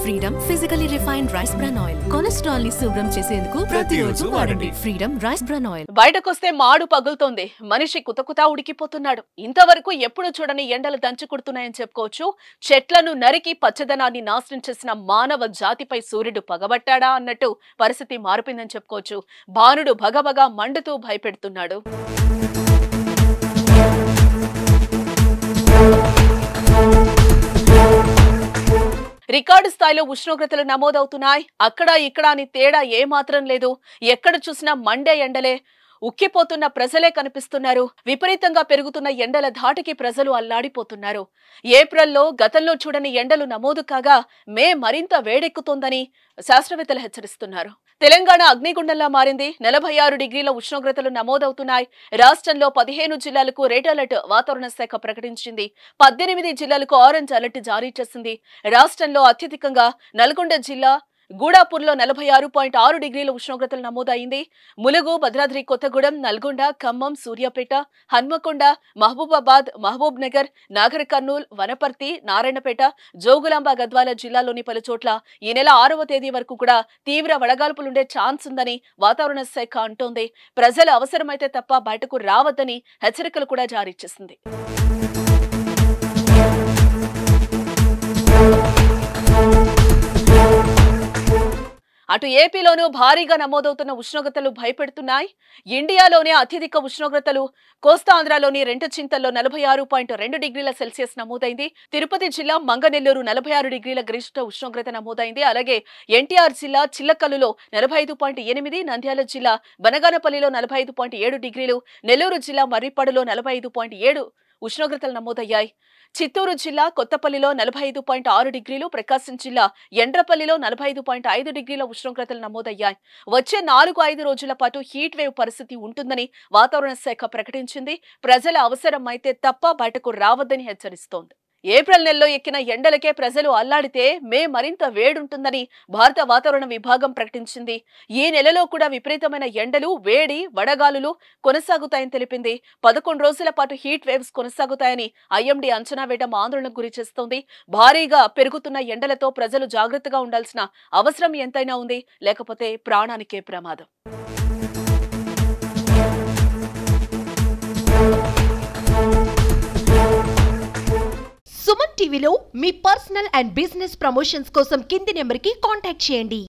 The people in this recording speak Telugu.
Freedom physically refined rice bran oil cholesterol ని శుభ్రం చేసేందుకు ప్రతిరోజు వాడండి ఫ్రీడమ్ రైస్ బ్రాన్ ఆయిల్. బయటకొస్తే మాడు పగులుతోంది, మనిషి కుతకుతా ఉడికిపోతున్నాడు. ఇంతవరకు ఎప్పుడు చూడని ఎండలు దంచుకుడుతున్నాయని చెప్పుకోవచ్చు. చెట్లను నరికి పచ్చదనాన్ని నాశనం చేసిన మానవ జాతిపై సూర్యుడు పగబట్టాడా అన్నట్టు పరిస్థితి మారిపోయిందని చెప్పుకోవచ్చు. భానుడు భగభగా మండుతూ భయపెడుతున్నాడు. రికార్డు స్థాయిలో ఉష్ణోగ్రతలు నమోదవుతున్నాయి. అక్కడ ఇక్కడ అని తేడా ఏమాత్రం లేదు. ఎక్కడ చూసినా మండే ఎండలే. ఉక్కిపోతున్న ప్రజలే కనిపిస్తున్నారు. విపరీతంగా పెరుగుతున్న ఎండల ధాటికి ప్రజలు అల్లాడిపోతున్నారు. ఏప్రిల్లో గతంలో చూడని ఎండలు నమోదు కాగా మే మరింత వేడెక్కుతోందని శాస్త్రవేత్తలు హెచ్చరిస్తున్నారు. తెలంగాణ అగ్నిగుండంలా మారింది. 46 డిగ్రీల ఉష్ణోగ్రతలు నమోదవుతున్నాయి. రాష్ట్రంలో 15 జిల్లాలకు రెడ్ అలర్ట్ వాతావరణ శాఖ ప్రకటించింది. 18 జిల్లాలకు ఆరెంజ్ అలర్ట్ జారీ చేసింది. రాష్ట్రంలో అత్యధికంగా నల్గొండ జిల్లా గూడాపూర్లో 46.6 డిగ్రీల ఉష్ణోగ్రతలు నమోదైంది. ములుగు, భద్రాద్రి కొత్తగూడెం, నల్గొండ, ఖమ్మం, సూర్యాపేట, హన్మకొండ, మహబూబాబాద్, మహబూబ్ నగర్, నాగర్ కర్నూల్, వనపర్తి, నారాయణపేట, జోగులాంబ, గద్వాల జిల్లాలోని పలు చోట్ల ఈ నెల 6వ తేదీ వరకు కూడా తీవ్ర వడగాల్పులుండే ఛాన్స్ ఉందని వాతావరణ శాఖ అంటోంది. ప్రజలు అవసరమైతే తప్ప బయటకు రావద్దని హెచ్చరికలు కూడా జారీ చేసింది. అటు ఏపీలోనూ భారీగా నమోదవుతున్న ఉష్ణోగ్రతలు భయపెడుతున్నాయి. ఇండియాలోనే అత్యధిక ఉష్ణోగ్రతలు కోస్తాంధ్రలోని రెంటచింతల్లో 46.2 డిగ్రీల సెల్సియస్ నమోదైంది. తిరుపతి జిల్లా మంగనెల్లూరు 46 డిగ్రీల గరిష్ట ఉష్ణోగ్రత నమోదైంది. అలాగే ఎన్టీఆర్ జిల్లా చిల్లకల్లులో 45.8, నంద్యాల జిల్లా బనగానపల్లిలో 45.7 డిగ్రీలు, నెల్లూరు జిల్లా మర్రిపాడులో 45.7 ఉష్ణోగ్రతలు నమోదయ్యాయి. చిత్తూరు జిల్లా కొత్తపల్లిలో 45.6 డిగ్రీలు, ప్రకాశం జిల్లా ఎండ్రపల్లిలో 45.5 డిగ్రీల ఉష్ణోగ్రతలు నమోదయ్యాయి. వచ్చే 4-5 రోజుల పాటు హీట్ వేవ్ పరిస్థితి ఉంటుందని వాతావరణ శాఖ ప్రకటించింది. ప్రజల అవసరం అయితే తప్ప బయటకు రావద్దని హెచ్చరిస్తోంది. ఏప్రిల్ నెలలో ఎక్కిన ఎండలకే ప్రజలు అల్లాడితే మే మరింత వేడుంటుందని భారత వాతావరణ విభాగం ప్రకటించింది. ఈ నెలలో కూడా విపరీతమైన ఎండలు, వేడి, వడగాలులు కొనసాగుతాయని తెలిపింది. 11 రోజుల పాటు హీట్ వేవ్స్ కొనసాగుతాయని ఐఎండీ అంచనా వేయడం ఆందోళనకు గురి చేస్తోంది. భారీగా పెరుగుతున్న ఎండలతో ప్రజలు జాగ్రత్తగా ఉండాల్సిన అవసరం ఎంతైనా ఉంది. లేకపోతే ప్రాణానికే ప్రమాదం. సుమన్ టీవీలో మీ పర్సనల్ అండ్ బిజినెస్ ప్రమోషన్స్ కోసం కింది నెంబర్కి కాంటాక్ట్ చేయండి.